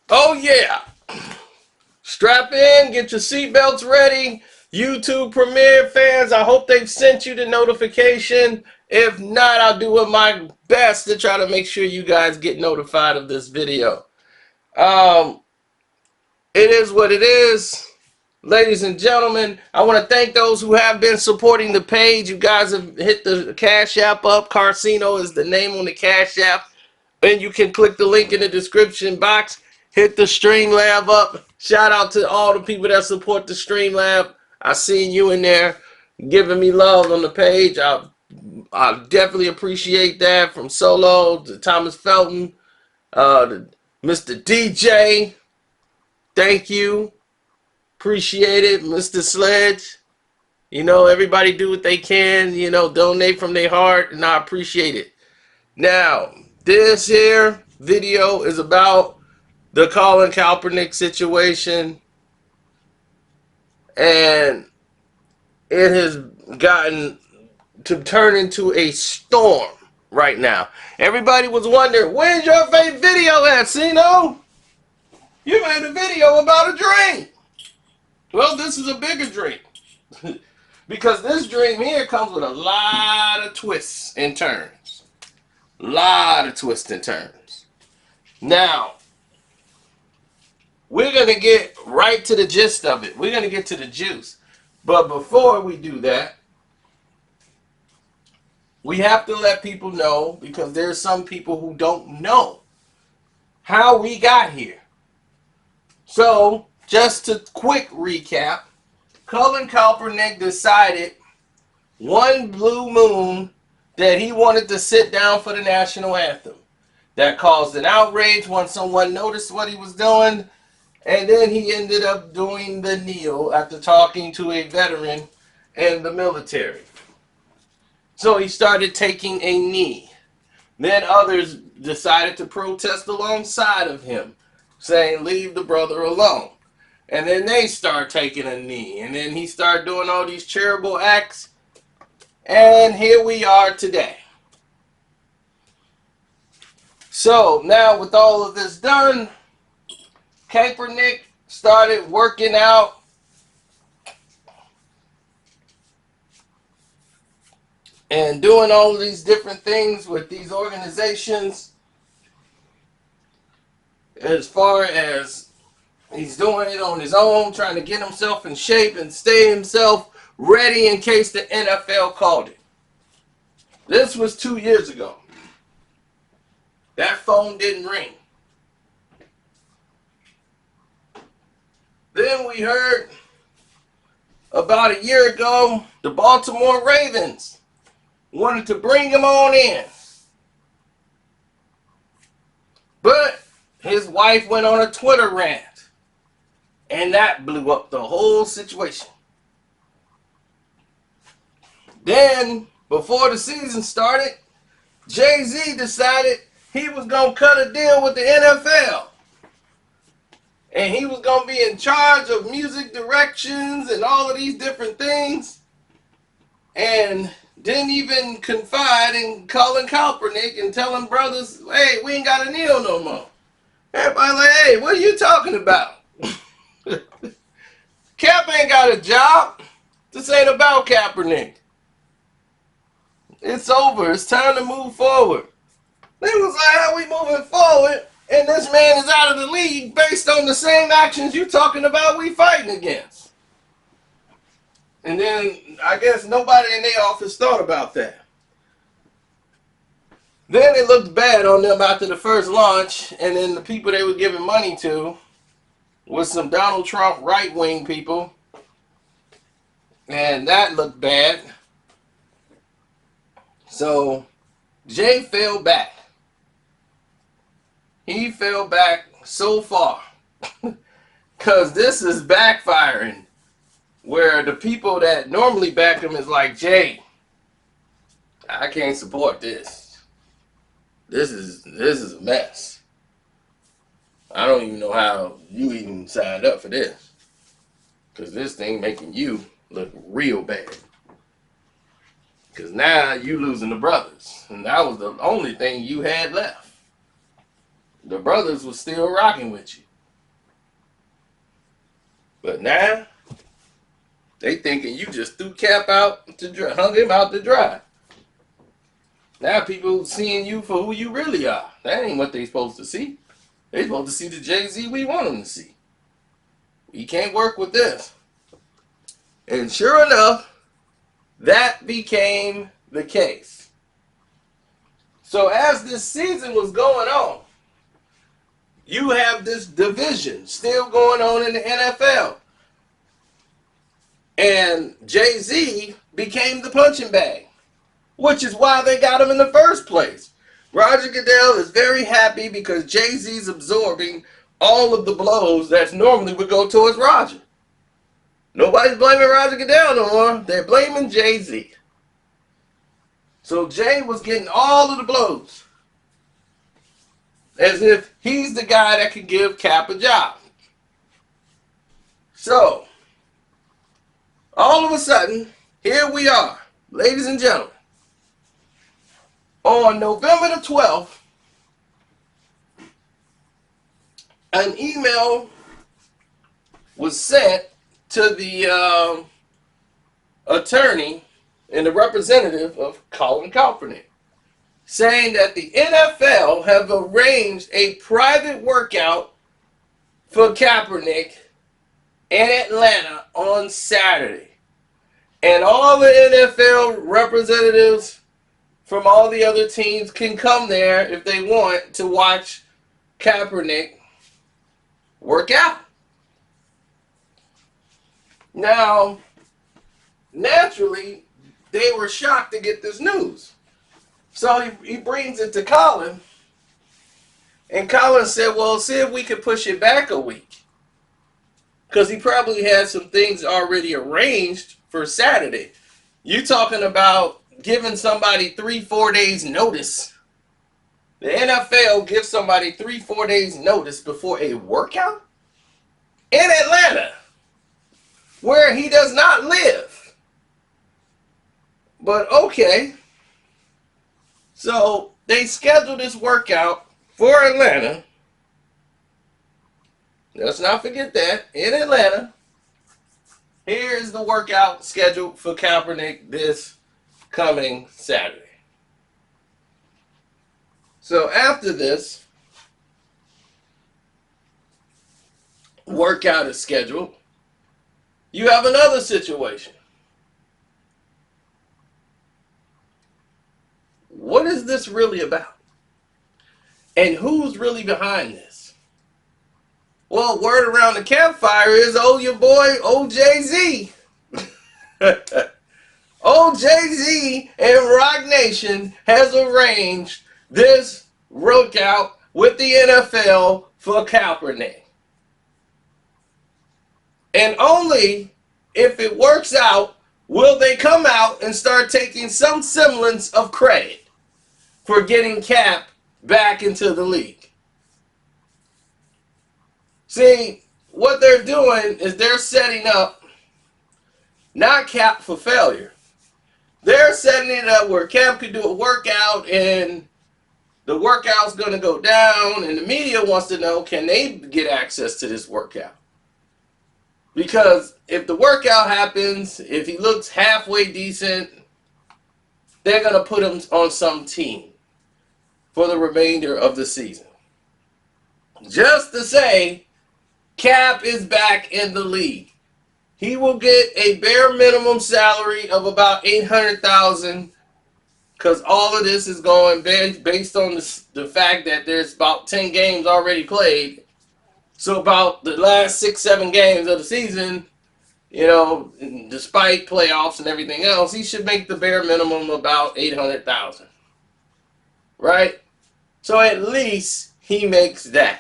Oh yeah. Strap in, get your seatbelts ready. YouTube Premiere fans, I hope they've sent you the notification. If not, I'll do my best to try to make sure you guys get notified of this video. Um, it is what it is. Ladies and gentlemen, I want to thank those who have been supporting the page. You guys have hit the Cash App up. Carcino is the name on the Cash App. And you can click the link in the description box. Hit the Streamlab up. Shout out to all the people that support the Streamlab. I seen you in there giving me love on the page. I definitely appreciate that. From Solo to Thomas Felton, to Mr. DJ. Thank you. Appreciate it. Mr. Sledge. You know, everybody do what they can. You know, donate from their heart. And I appreciate it. Now, this here video is about the Colin Kaepernick situation, and it has gotten to turn into a storm right now. Everybody was wondering, where's your favorite video at, Sino? You made a video about a dream. Well, this is a bigger dream. Because this dream here comes with a lot of twists and turns. Lot of twists and turns. Now, we're going to get right to the gist of it. We're going to get to the juice. But before we do that, we have to let people know, because there's some people who don't know how we got here. So, just to quick recap, Colin Kaepernick decided one blue moon that he wanted to sit down for the national anthem. That caused an outrage once someone noticed what he was doing, and then he ended up doing the kneel after talking to a veteran in the military. So he started taking a knee. Then others decided to protest alongside of him, saying, leave the brother alone. And then they start taking a knee, and then he started doing all these charitable acts, and here we are today. So, now with all of this done, Kaepernick started working out and doing all of these different things with these organizations, as far as he's doing it on his own, trying to get himself in shape and stay himself ready in case the NFL called it. This was 2 years ago. That phone didn't ring. Then we heard about a year ago, the Baltimore Ravens wanted to bring him on in. But his wife went on a Twitter rant, and that blew up the whole situation. Then, before the season started, Jay-Z decided he was going to cut a deal with the NFL. And he was going to be in charge of music directions and all of these different things. And didn't even confide in Colin Kaepernick and tell him, brothers, hey, we ain't got a deal no more. Everybody like, hey, what are you talking about? Cap ain't got a job. This ain't about Kaepernick. It's over. It's time to move forward. They was like, how we moving forward? And this man is out of the league based on the same actions you talking about we fighting against. And then I guess nobody in their office thought about that. Then it looked bad on them after the first launch, and then the people they were giving money to was some Donald Trump right-wing people. And that looked bad. So Jay fell back. He fell back so far. Because this is backfiring. Where the people that normally back him is like, Jay, I can't support this. This is a mess. I don't even know how you even signed up for this. Because this thing making you look real bad. Because now you losing the brothers. And that was the only thing you had left. The brothers was still rocking with you. But now, they thinking you just threw Cap out to dry, hung him out to dry. Now people seeing you for who you really are. That ain't what they supposed to see. They supposed to see the Jay-Z we want them to see. We can't work with this. And sure enough, that became the case. So as this season was going on, you have this division still going on in the NFL. And Jay-Z became the punching bag, which is why they got him in the first place. Roger Goodell is very happy because Jay-Z's absorbing all of the blows that normally would go towards Roger. Nobody's blaming Roger Goodell no more. They're blaming Jay-Z. So Jay was getting all of the blows, as if he's the guy that could give Cap a job. So, all of a sudden, here we are, ladies and gentlemen. On November the 12th, an email was sent to the attorney and the representative of Colin Kaepernick, saying that the NFL have arranged a private workout for Kaepernick in Atlanta on Saturday. And all the NFL representatives from all the other teams can come there if they want to watch Kaepernick work out. Now, naturally, they were shocked to get this news. So he brings it to Colin. And Colin said, well, see if we could push it back a week. Because he probably had some things already arranged for Saturday. You talking about giving somebody 3-4 days notice. The NFL gives somebody 3-4 days notice before a workout? In Atlanta, where he does not live. But okay. So they scheduled this workout for Atlanta. Let's not forget that. In Atlanta. Here's the workout scheduled for Kaepernick this coming Saturday. So after this workout is scheduled, you have another situation. What is this really about? And who's really behind this? Well, word around the campfire is, oh, your boy, old Jay-Z. Old Jay-Z and Rock Nation has arranged this workout with the NFL for Kaepernick. And only if it works out will they come out and start taking some semblance of credit for getting Cap back into the league. See, what they're doing is they're setting up not Cap for failure. They're setting it up where Cap could do a workout and the workout's going to go down and the media wants to know, can they get access to this workout? Because if the workout happens, if he looks halfway decent, they're going to put him on some team for the remainder of the season. Just to say, Cap is back in the league. He will get a bare minimum salary of about $800,000 because all of this is going based on the fact that there's about 10 games already played. So about the last 6-7 games of the season, you know, despite playoffs and everything else, he should make the bare minimum about $800,000. Right? So at least he makes that.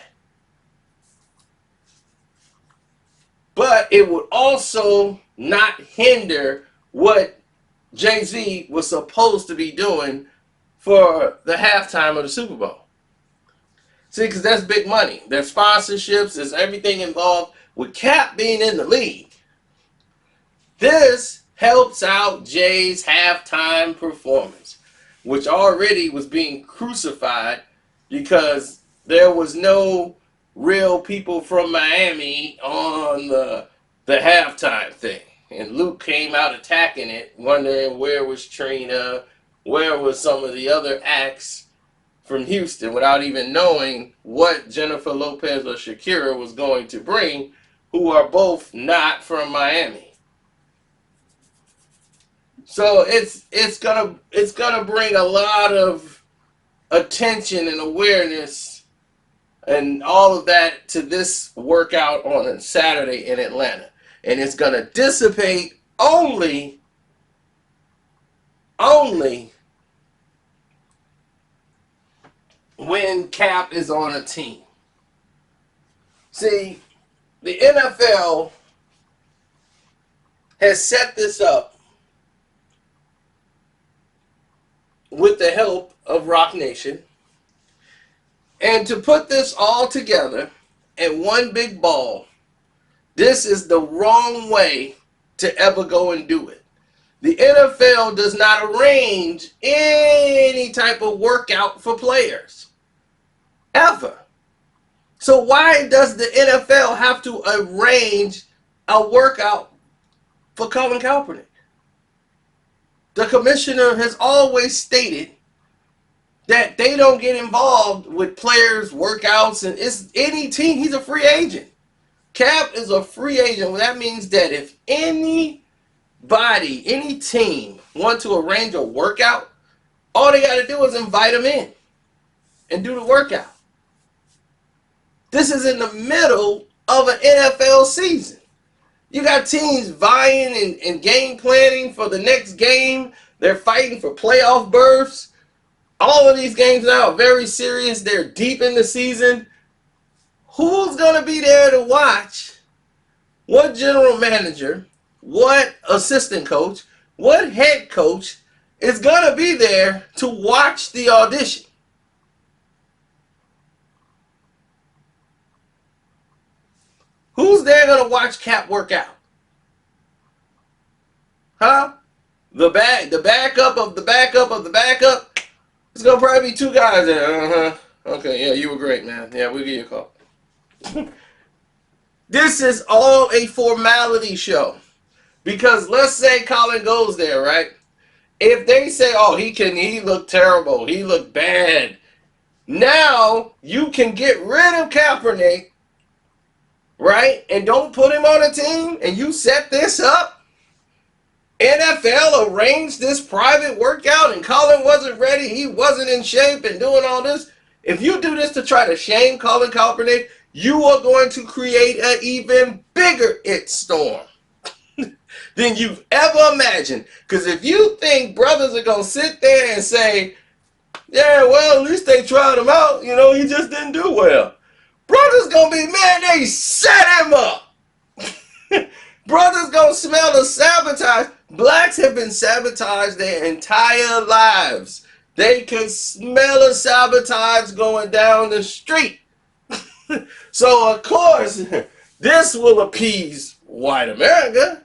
But it would also not hinder what Jay-Z was supposed to be doing for the halftime of the Super Bowl. See, because that's big money. There's sponsorships, there's everything involved. With Cap being in the league, this helps out Jay's halftime performance, which already was being crucified because there was no real people from Miami on the the halftime thing. And Luke came out attacking it, wondering where was Trina, where was some of the other acts from Houston, without even knowing what Jennifer Lopez or Shakira was going to bring, who are both not from Miami. So it's gonna bring a lot of attention and awareness and all of that to this workout on a Saturday in Atlanta. And it's going to dissipate only when Cap is on a team. See, the NFL has set this up with the help of Rock Nation. And to put this all together in one big ball, this is the wrong way to ever go and do it. The NFL does not arrange any type of workout for players. Ever. So why does the NFL have to arrange a workout for Colin Kaepernick? The commissioner has always stated that they don't get involved with players' workouts, and it's any team. He's a free agent. Cap is a free agent. Well, that means that if anybody, any team want to arrange a workout, all they got to do is invite him in and do the workout. This is in the middle of an NFL season. You got teams vying and game planning for the next game. They're fighting for playoff berths. All of these games now are very serious. They're deep in the season. Who's going to be there to watch? What general manager, what assistant coach, what head coach is going to be there to watch the audition? Who's there going to watch Cap work out? Huh? The backup of the backup of the backup? It's going to probably be two guys there. Okay, yeah, you were great, man. Yeah, we'll give you a call. This is all a formality show. Because let's say Colin goes there, right? If they say, oh, he looked terrible, he looked bad. Now you can get rid of Kaepernick, right? And don't put him on a team, and you set this up. NFL arranged this private workout, and Colin wasn't ready, he wasn't in shape, and doing all this. If you do this to try to shame Colin Kaepernick, you are going to create an even bigger storm than you've ever imagined. Because if you think brothers are going to sit there and say, yeah, well, at least they tried him out, you know, he just didn't do well. Brothers going to be, man, they set him up. Brothers going to smell the sabotage. Blacks have been sabotaged their entire lives. They can smell the sabotage going down the street. So, of course, this will appease white America.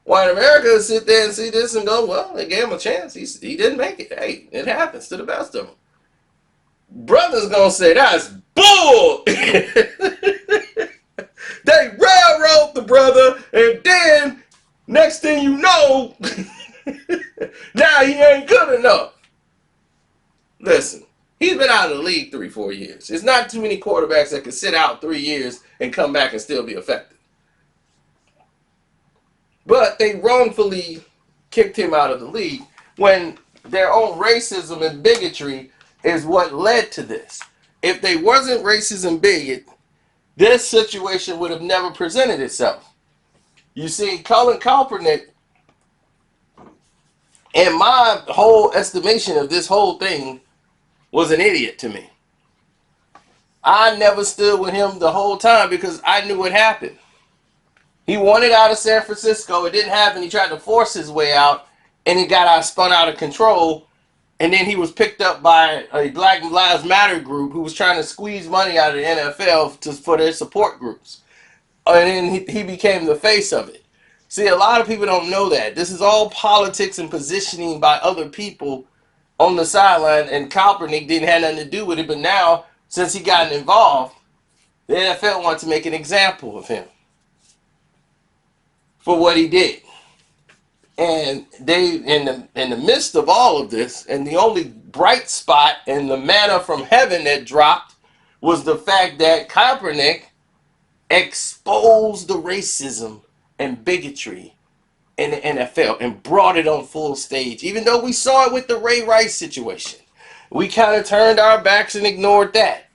White America will sit there and see this and go, well, they gave him a chance. He didn't make it. Hey, it happens to the best of them. Brothers going to say, that's bull. They railroad the brother, and then next thing you know, now he ain't good enough. Listen, he's been out of the league 3-4 years. There's not too many quarterbacks that can sit out 3 years and come back and still be effective. But they wrongfully kicked him out of the league when their own racism and bigotry is what led to this. If they wasn't racist and bigot, this situation would have never presented itself. You see, Colin Kaepernick, in my whole estimation of this whole thing, was an idiot to me. I never stood with him the whole time because I knew what happened. He wanted out of San Francisco. It didn't happen. He tried to force his way out, and it got spun out of control. And then he was picked up by a Black Lives Matter group who was trying to squeeze money out of the NFL for their support groups. And then he became the face of it. See, a lot of people don't know that. This is all politics and positioning by other people on the sideline, and Kaepernick didn't have nothing to do with it. But now, since he got involved, the NFL wants to make an example of him. for what he did. And they, in the midst of all of this, and the only bright spot and the manna from heaven that dropped was the fact that Kaepernick exposed the racism and bigotry in the NFL and brought it on full stage. Even though we saw it with the Ray Rice situation, we kind of turned our backs and ignored that.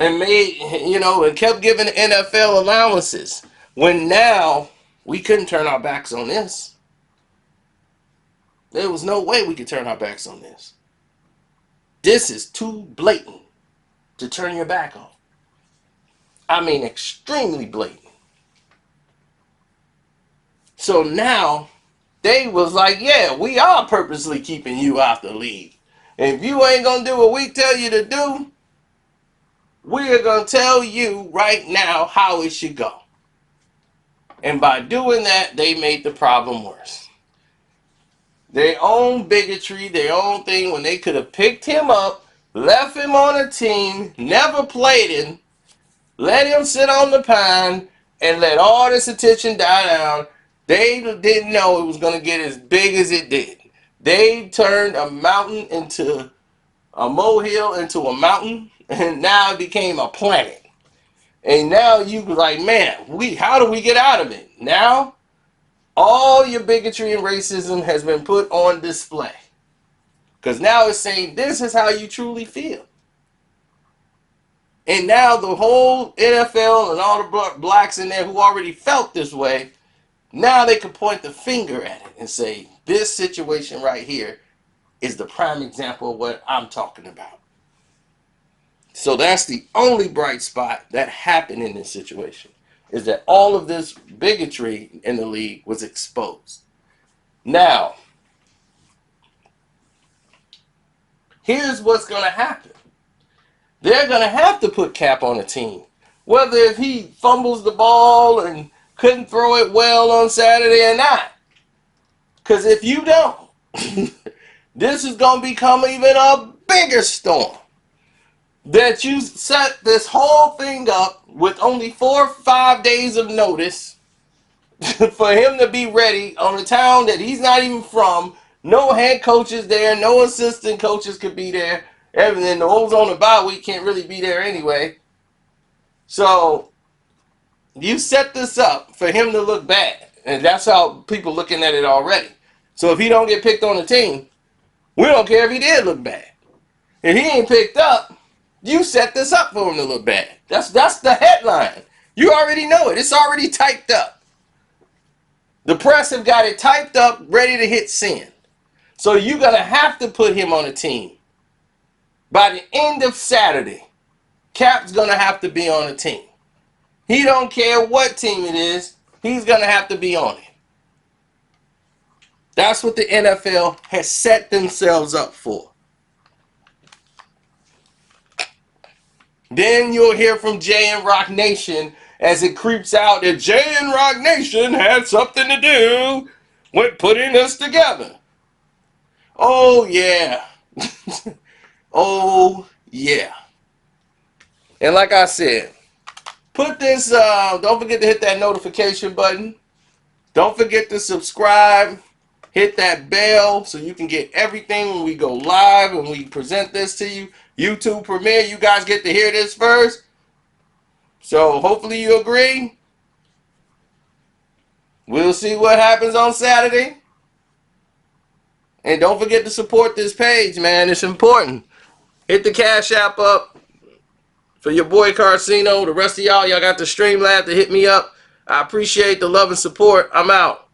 And made, and kept giving the NFL allowances. When now we couldn't turn our backs on this. There was no way we could turn our backs on this. This is too blatant to turn your back on. I mean, extremely blatant. So now they was like, yeah, we are purposely keeping you out the league. And if you ain't going to do what we tell you to do, we're going to tell you right now how it should go. And by doing that, they made the problem worse. Their own bigotry, their own thing, when they could have picked him up, left him on a team, never played him, let him sit on the pine, and let all this attention die down. They didn't know it was going to get as big as it did. They turned a mountain into a molehill into a mountain, and now it became a planet. And now you like, man, how do we get out of it? Now, all your bigotry and racism has been put on display. Because now it's saying this is how you truly feel. And now the whole NFL and all the blacks in there who already felt this way, now they can point the finger at it and say, this situation right here is the prime example of what I'm talking about. So that's the only bright spot that happened in this situation, is that all of this bigotry in the league was exposed. Now, here's what's going to happen. They're going to have to put Cap on a team. Whether if he fumbles the ball and couldn't throw it well on Saturday or not. Because if you don't, this is going to become even a bigger storm. That you set this whole thing up with only 4 or 5 days of notice for him to be ready on a town that he's not even from. No head coaches there, no assistant coaches could be there. Everything, the ones on the bye week can't really be there anyway. So you set this up for him to look bad, and that's how people looking at it already. So if he don't get picked on the team, we don't care if he did look bad. If he ain't picked up, you set this up for him to look bad. That's the headline. You already know it. It's already typed up. The press have got it typed up, ready to hit send. So you're going to have to put him on a team. By the end of Saturday, Cap's going to have to be on a team. He don't care what team it is. He's going to have to be on it. That's what the NFL has set themselves up for. Then you'll hear from Jay and Rock Nation as it creeps out that Jay and Rock Nation had something to do with putting us together. Oh, yeah. Oh, yeah. And like I said, put this, don't forget to hit that notification button. Don't forget to subscribe. Hit that bell so you can get everything when we go live and we present this to you. YouTube premiere, you guys get to hear this first. So hopefully you agree. We'll see what happens on Saturday. And don't forget to support this page, man. It's important. Hit the Cash App up for your boy Carcino. The rest of y'all got the Streamlab to hit me up. I appreciate the love and support. I'm out.